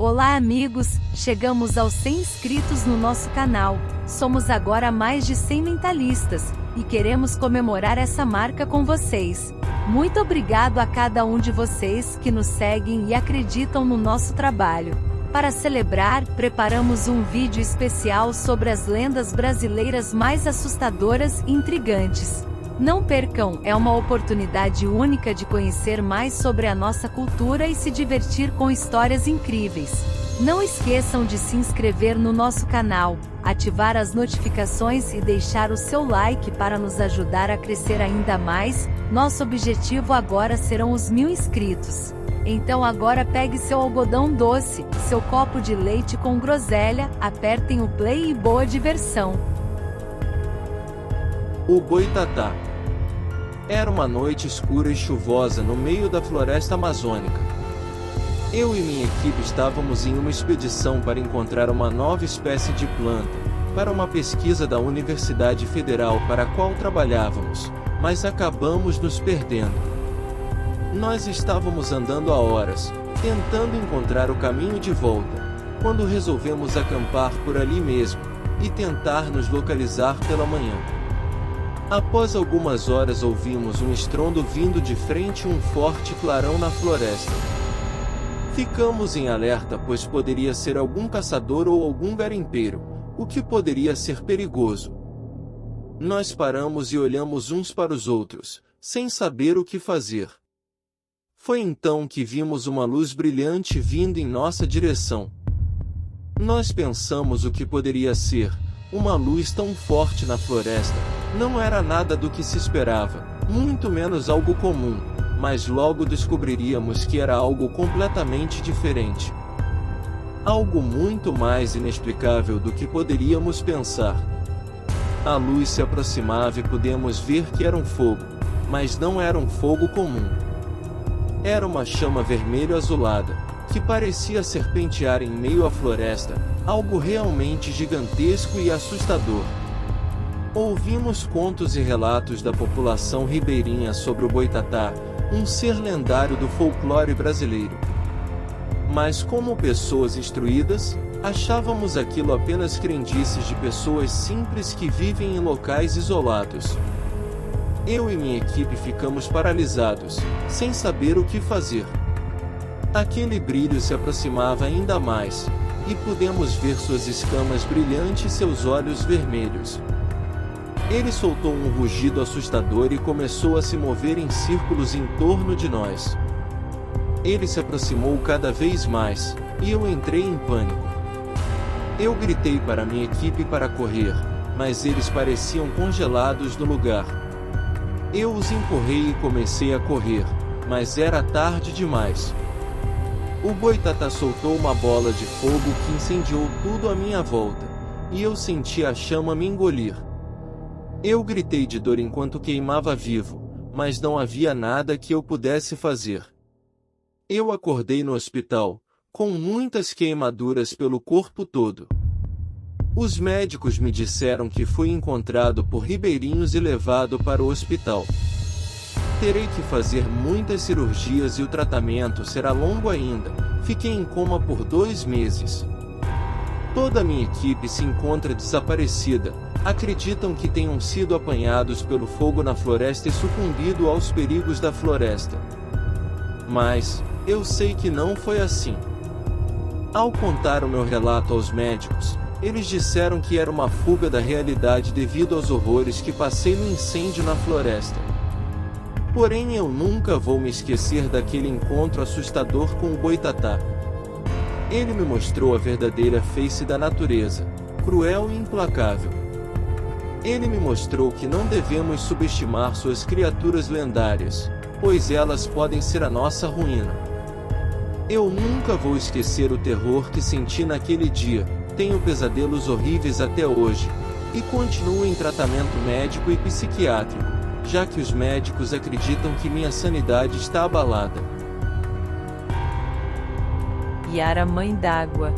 Olá amigos, chegamos aos 100 inscritos no nosso canal. Somos agora mais de 100 mentalistas, e queremos comemorar essa marca com vocês. Muito obrigado a cada um de vocês que nos seguem e acreditam no nosso trabalho. Para celebrar, preparamos um vídeo especial sobre as lendas brasileiras mais assustadoras e intrigantes. Não percam, é uma oportunidade única de conhecer mais sobre a nossa cultura e se divertir com histórias incríveis. Não esqueçam de se inscrever no nosso canal, ativar as notificações e deixar o seu like para nos ajudar a crescer ainda mais. Nosso objetivo agora serão os 1000 inscritos. Então agora pegue seu algodão doce, seu copo de leite com groselha, apertem o play e boa diversão. O Boitatá. Era uma noite escura e chuvosa no meio da floresta amazônica. Eu e minha equipe estávamos em uma expedição para encontrar uma nova espécie de planta, para uma pesquisa da Universidade Federal para a qual trabalhávamos, mas acabamos nos perdendo. Nós estávamos andando há horas, tentando encontrar o caminho de volta, quando resolvemos acampar por ali mesmo, e tentar nos localizar pela manhã. Após algumas horas ouvimos um estrondo vindo de frente e um forte clarão na floresta. Ficamos em alerta pois poderia ser algum caçador ou algum garimpeiro, o que poderia ser perigoso. Nós paramos e olhamos uns para os outros, sem saber o que fazer. Foi então que vimos uma luz brilhante vindo em nossa direção. Nós pensamos o que poderia ser. Uma luz tão forte na floresta, não era nada do que se esperava, muito menos algo comum, mas logo descobriríamos que era algo completamente diferente. Algo muito mais inexplicável do que poderíamos pensar. A luz se aproximava e pudemos ver que era um fogo, mas não era um fogo comum. Era uma chama vermelho-azulada, que parecia serpentear em meio à floresta, algo realmente gigantesco e assustador. Ouvimos contos e relatos da população ribeirinha sobre o Boitatá, um ser lendário do folclore brasileiro. Mas como pessoas instruídas, achávamos aquilo apenas crendices de pessoas simples que vivem em locais isolados. Eu e minha equipe ficamos paralisados, sem saber o que fazer. Aquele brilho se aproximava ainda mais, e pudemos ver suas escamas brilhantes e seus olhos vermelhos. Ele soltou um rugido assustador e começou a se mover em círculos em torno de nós. Ele se aproximou cada vez mais, e eu entrei em pânico. Eu gritei para minha equipe para correr, mas eles pareciam congelados no lugar. Eu os empurrei e comecei a correr, mas era tarde demais. O Boitatá soltou uma bola de fogo que incendiou tudo à minha volta, e eu senti a chama me engolir. Eu gritei de dor enquanto queimava vivo, mas não havia nada que eu pudesse fazer. Eu acordei no hospital, com muitas queimaduras pelo corpo todo. Os médicos me disseram que fui encontrado por ribeirinhos e levado para o hospital. Terei que fazer muitas cirurgias e o tratamento será longo ainda. Fiquei em coma por 2 meses. Toda a minha equipe se encontra desaparecida. Acreditam que tenham sido apanhados pelo fogo na floresta e sucumbido aos perigos da floresta. Mas, eu sei que não foi assim. Ao contar o meu relato aos médicos, eles disseram que era uma fuga da realidade devido aos horrores que passei no incêndio na floresta. Porém eu nunca vou me esquecer daquele encontro assustador com o Boitatá. Ele me mostrou a verdadeira face da natureza, cruel e implacável. Ele me mostrou que não devemos subestimar suas criaturas lendárias, pois elas podem ser a nossa ruína. Eu nunca vou esquecer o terror que senti naquele dia, tenho pesadelos horríveis até hoje, e continuo em tratamento médico e psiquiátrico, já que os médicos acreditam que minha sanidade está abalada. Yara, mãe d'água.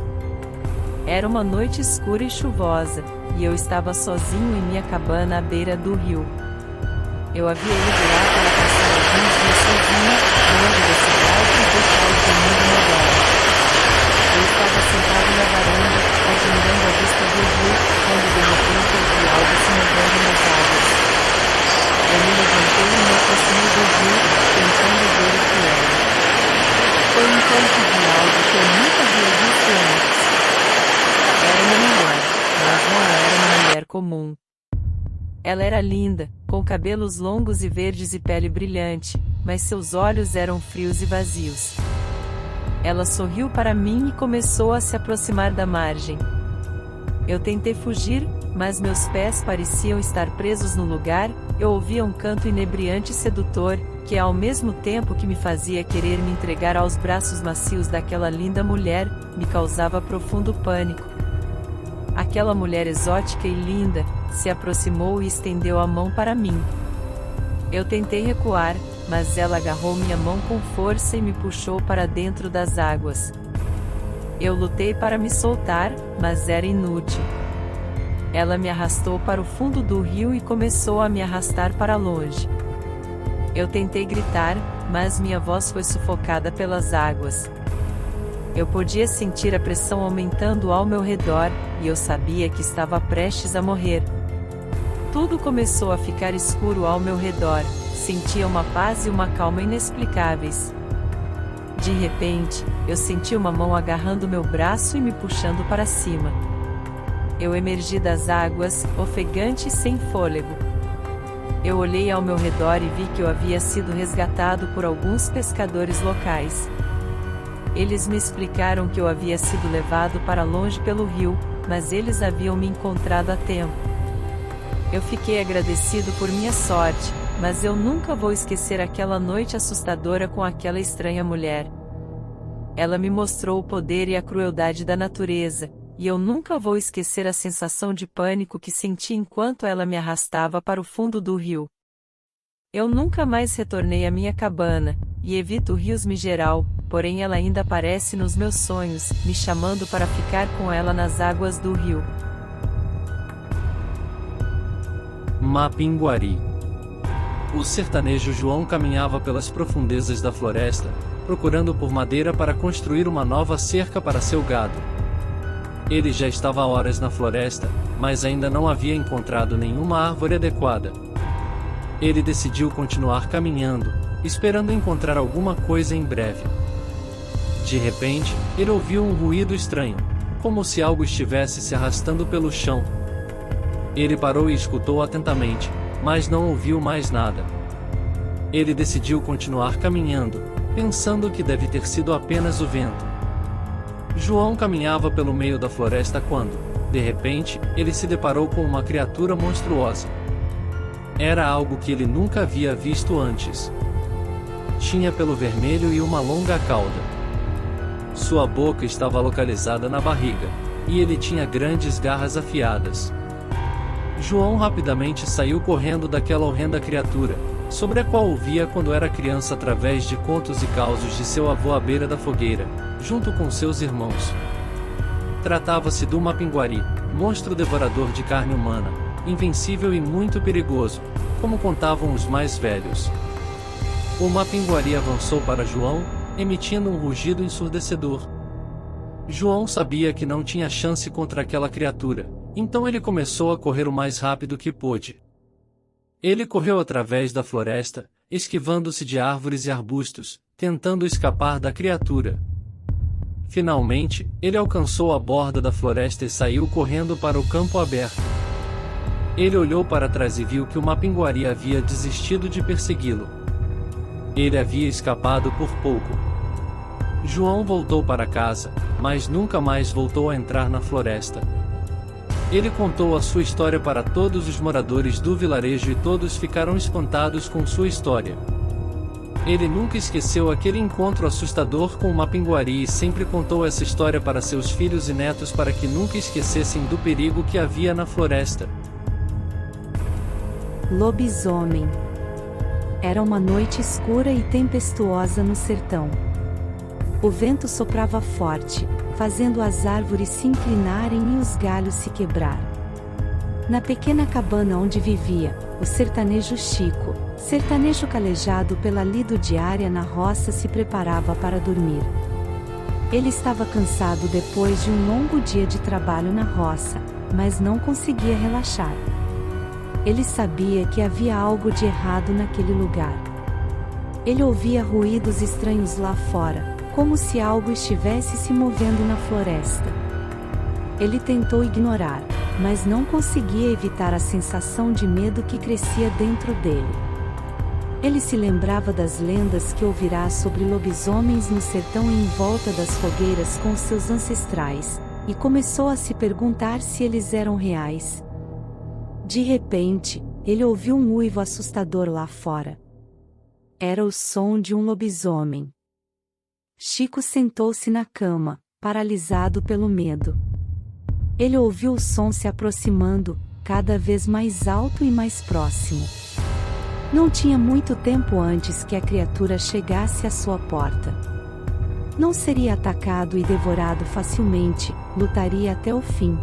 Era uma noite escura e chuvosa, e eu estava sozinho em minha cabana à beira do rio. Eu havia ido lá para passar alguns dias sozinho, longe da cidade e deixar o mundo moderno. Eu comum. Ela era linda, com cabelos longos e verdes e pele brilhante, mas seus olhos eram frios e vazios. Ela sorriu para mim e começou a se aproximar da margem. Eu tentei fugir, mas meus pés pareciam estar presos no lugar. Eu ouvia um canto inebriante e sedutor, que ao mesmo tempo que me fazia querer me entregar aos braços macios daquela linda mulher, me causava profundo pânico. Aquela mulher exótica e linda, se aproximou e estendeu a mão para mim. Eu tentei recuar, mas ela agarrou minha mão com força e me puxou para dentro das águas. Eu lutei para me soltar, mas era inútil. Ela me arrastou para o fundo do rio e começou a me arrastar para longe. Eu tentei gritar, mas minha voz foi sufocada pelas águas. Eu podia sentir a pressão aumentando ao meu redor, e eu sabia que estava prestes a morrer. Tudo começou a ficar escuro ao meu redor, sentia uma paz e uma calma inexplicáveis. De repente, eu senti uma mão agarrando meu braço e me puxando para cima. Eu emergi das águas, ofegante e sem fôlego. Eu olhei ao meu redor e vi que eu havia sido resgatado por alguns pescadores locais. Eles me explicaram que eu havia sido levado para longe pelo rio, mas eles haviam me encontrado a tempo. Eu fiquei agradecido por minha sorte, mas eu nunca vou esquecer aquela noite assustadora com aquela estranha mulher. Ela me mostrou o poder e a crueldade da natureza, e eu nunca vou esquecer a sensação de pânico que senti enquanto ela me arrastava para o fundo do rio. Eu nunca mais retornei à minha cabana, e evito rios em geral, porém ela ainda aparece nos meus sonhos, me chamando para ficar com ela nas águas do rio. Mapinguari. O sertanejo João caminhava pelas profundezas da floresta, procurando por madeira para construir uma nova cerca para seu gado. Ele já estava há horas na floresta, mas ainda não havia encontrado nenhuma árvore adequada. Ele decidiu continuar caminhando, esperando encontrar alguma coisa em breve. De repente, ele ouviu um ruído estranho, como se algo estivesse se arrastando pelo chão. Ele parou e escutou atentamente, mas não ouviu mais nada. Ele decidiu continuar caminhando, pensando que deve ter sido apenas o vento. João caminhava pelo meio da floresta quando, de repente, ele se deparou com uma criatura monstruosa. Era algo que ele nunca havia visto antes. Tinha pelo vermelho e uma longa cauda. Sua boca estava localizada na barriga, e ele tinha grandes garras afiadas. João rapidamente saiu correndo daquela horrenda criatura, sobre a qual ouvia quando era criança através de contos e causos de seu avô à beira da fogueira, junto com seus irmãos. Tratava-se do Mapinguari, monstro devorador de carne humana, invencível e muito perigoso, como contavam os mais velhos. O Mapinguari avançou para João, emitindo um rugido ensurdecedor. João sabia que não tinha chance contra aquela criatura, então ele começou a correr o mais rápido que pôde. Ele correu através da floresta, esquivando-se de árvores e arbustos, tentando escapar da criatura. Finalmente, ele alcançou a borda da floresta e saiu correndo para o campo aberto. Ele olhou para trás e viu que o Mapinguari havia desistido de persegui-lo. Ele havia escapado por pouco. João voltou para casa, mas nunca mais voltou a entrar na floresta. Ele contou a sua história para todos os moradores do vilarejo e todos ficaram espantados com sua história. Ele nunca esqueceu aquele encontro assustador com o Mapinguari e sempre contou essa história para seus filhos e netos para que nunca esquecessem do perigo que havia na floresta. Lobisomem. Era uma noite escura e tempestuosa no sertão. O vento soprava forte, fazendo as árvores se inclinarem e os galhos se quebrar. Na pequena cabana onde vivia, o sertanejo Chico, sertanejo calejado pela lida diária na roça, se preparava para dormir. Ele estava cansado depois de um longo dia de trabalho na roça, mas não conseguia relaxar. Ele sabia que havia algo de errado naquele lugar. Ele ouvia ruídos estranhos lá fora, como se algo estivesse se movendo na floresta. Ele tentou ignorar, mas não conseguia evitar a sensação de medo que crescia dentro dele. Ele se lembrava das lendas que ouvirá sobre lobisomens no sertão em volta das fogueiras com seus ancestrais, e começou a se perguntar se eles eram reais. De repente, ele ouviu um uivo assustador lá fora. Era o som de um lobisomem. Chico sentou-se na cama, paralisado pelo medo. Ele ouviu o som se aproximando, cada vez mais alto e mais próximo. Não tinha muito tempo antes que a criatura chegasse à sua porta. Não seria atacado e devorado facilmente, lutaria até o fim.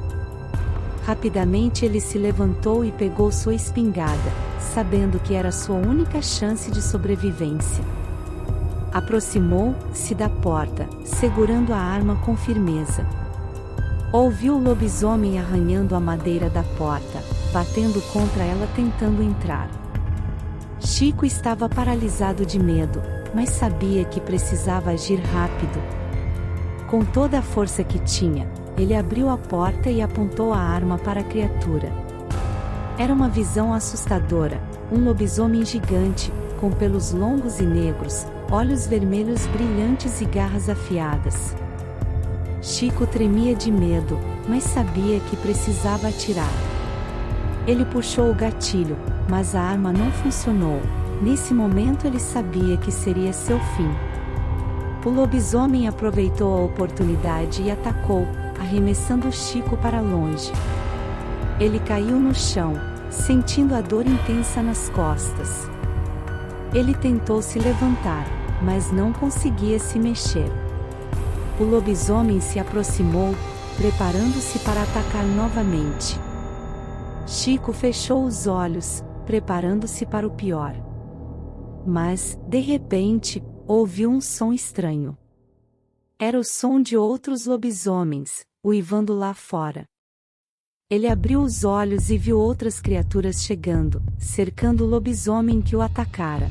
Rapidamente ele se levantou e pegou sua espingarda, sabendo que era sua única chance de sobrevivência. Aproximou-se da porta, segurando a arma com firmeza. Ouviu o lobisomem arranhando a madeira da porta, batendo contra ela tentando entrar. Chico estava paralisado de medo, mas sabia que precisava agir rápido. Com toda a força que tinha, ele abriu a porta e apontou a arma para a criatura. Era uma visão assustadora, um lobisomem gigante, com pelos longos e negros, olhos vermelhos brilhantes e garras afiadas. Chico tremia de medo, mas sabia que precisava atirar. Ele puxou o gatilho, mas a arma não funcionou. Nesse momento ele sabia que seria seu fim. O lobisomem aproveitou a oportunidade e atacou, arremessando Chico para longe. Ele caiu no chão, sentindo a dor intensa nas costas. Ele tentou se levantar, mas não conseguia se mexer. O lobisomem se aproximou, preparando-se para atacar novamente. Chico fechou os olhos, preparando-se para o pior. Mas, de repente, ouviu um som estranho. Era o som de outros lobisomens, uivando lá fora. Ele abriu os olhos e viu outras criaturas chegando, cercando o lobisomem que o atacara.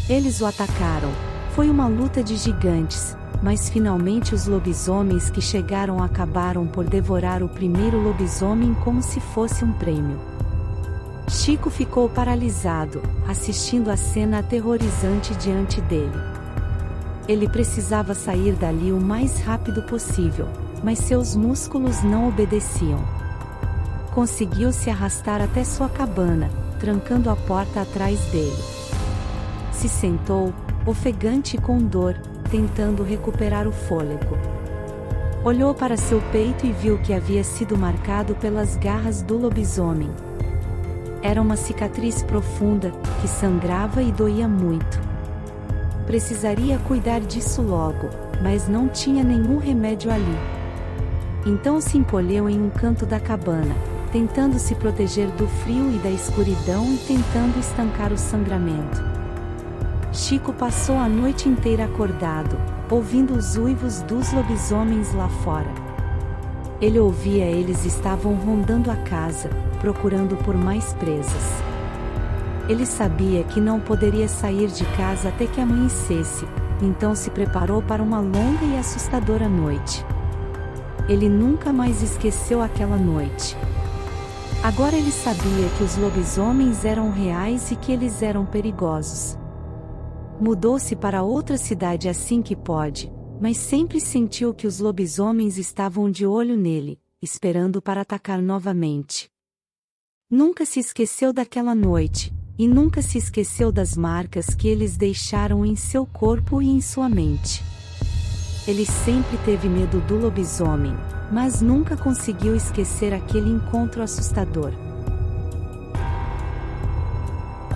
Eles o atacaram. Foi uma luta de gigantes, mas finalmente os lobisomens que chegaram acabaram por devorar o primeiro lobisomem como se fosse um prêmio. Chico ficou paralisado, assistindo a cena aterrorizante diante dele. Ele precisava sair dali o mais rápido possível, mas seus músculos não obedeciam. Conseguiu se arrastar até sua cabana, trancando a porta atrás dele. Se sentou, ofegante com dor, tentando recuperar o fôlego. Olhou para seu peito e viu que havia sido marcado pelas garras do lobisomem. Era uma cicatriz profunda, que sangrava e doía muito. Precisaria cuidar disso logo, mas não tinha nenhum remédio ali. Então se encolheu em um canto da cabana, tentando se proteger do frio e da escuridão e tentando estancar o sangramento. Chico passou a noite inteira acordado, ouvindo os uivos dos lobisomens lá fora. Ele ouvia eles estavam rondando a casa, procurando por mais presas. Ele sabia que não poderia sair de casa até que amanhecesse, então se preparou para uma longa e assustadora noite. Ele nunca mais esqueceu aquela noite. Agora ele sabia que os lobisomens eram reais e que eles eram perigosos. Mudou-se para outra cidade assim que pôde, mas sempre sentiu que os lobisomens estavam de olho nele, esperando para atacar novamente. Nunca se esqueceu daquela noite, e nunca se esqueceu das marcas que eles deixaram em seu corpo e em sua mente. Ele sempre teve medo do lobisomem, mas nunca conseguiu esquecer aquele encontro assustador.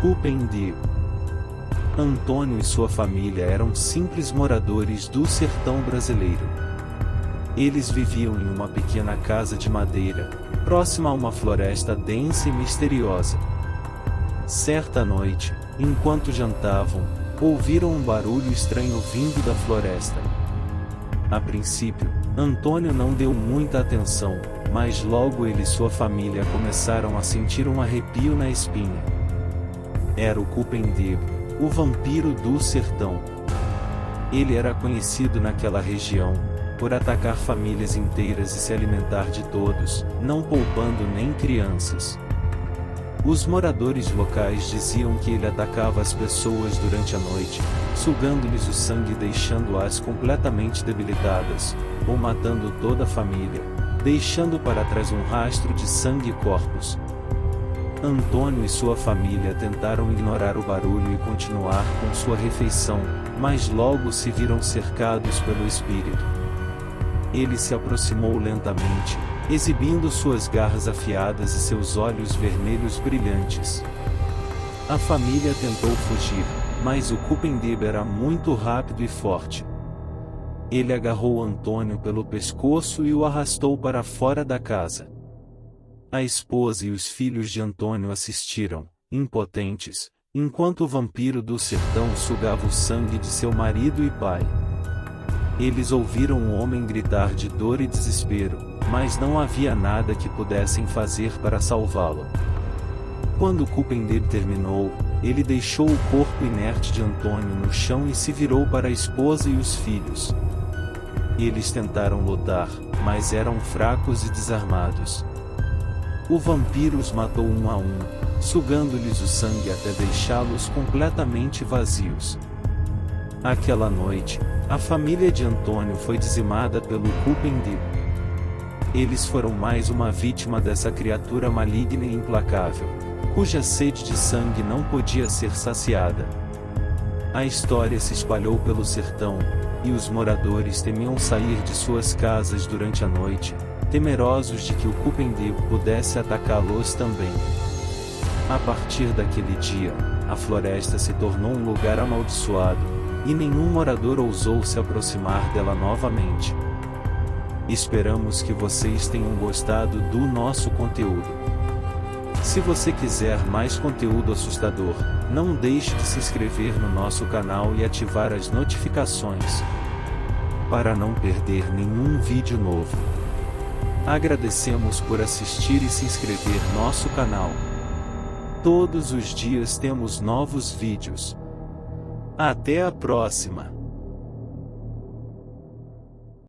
Cupendio. Antônio e sua família eram simples moradores do sertão brasileiro. Eles viviam em uma pequena casa de madeira, próxima a uma floresta densa e misteriosa. Certa noite, enquanto jantavam, ouviram um barulho estranho vindo da floresta. A princípio, Antônio não deu muita atenção, mas logo ele e sua família começaram a sentir um arrepio na espinha. Era o Cupendio, o vampiro do sertão. Ele era conhecido naquela região, por atacar famílias inteiras e se alimentar de todos, não poupando nem crianças. Os moradores locais diziam que ele atacava as pessoas durante a noite, sugando-lhes o sangue e deixando-as completamente debilitadas, ou matando toda a família, deixando para trás um rastro de sangue e corpos. Antônio e sua família tentaram ignorar o barulho e continuar com sua refeição, mas logo se viram cercados pelo espírito. Ele se aproximou lentamente, exibindo suas garras afiadas e seus olhos vermelhos brilhantes. A família tentou fugir, mas o Kupendib era muito rápido e forte. Ele agarrou Antônio pelo pescoço e o arrastou para fora da casa. A esposa e os filhos de Antônio assistiram, impotentes, enquanto o vampiro do sertão sugava o sangue de seu marido e pai. Eles ouviram o homem gritar de dor e desespero, mas não havia nada que pudessem fazer para salvá-lo. Quando Kupendib terminou, ele deixou o corpo inerte de Antônio no chão e se virou para a esposa e os filhos. Eles tentaram lutar, mas eram fracos e desarmados. O vampiro os matou um a um, sugando-lhes o sangue até deixá-los completamente vazios. Aquela noite, a família de Antônio foi dizimada pelo Kupendib. Eles foram mais uma vítima dessa criatura maligna e implacável, cuja sede de sangue não podia ser saciada. A história se espalhou pelo sertão, e os moradores temiam sair de suas casas durante a noite, temerosos de que o Kupendib pudesse atacá-los também. A partir daquele dia, a floresta se tornou um lugar amaldiçoado, e nenhum morador ousou se aproximar dela novamente. Esperamos que vocês tenham gostado do nosso conteúdo. Se você quiser mais conteúdo assustador, não deixe de se inscrever no nosso canal e ativar as notificações, para não perder nenhum vídeo novo. Agradecemos por assistir e se inscrever no nosso canal. Todos os dias temos novos vídeos. Até a próxima!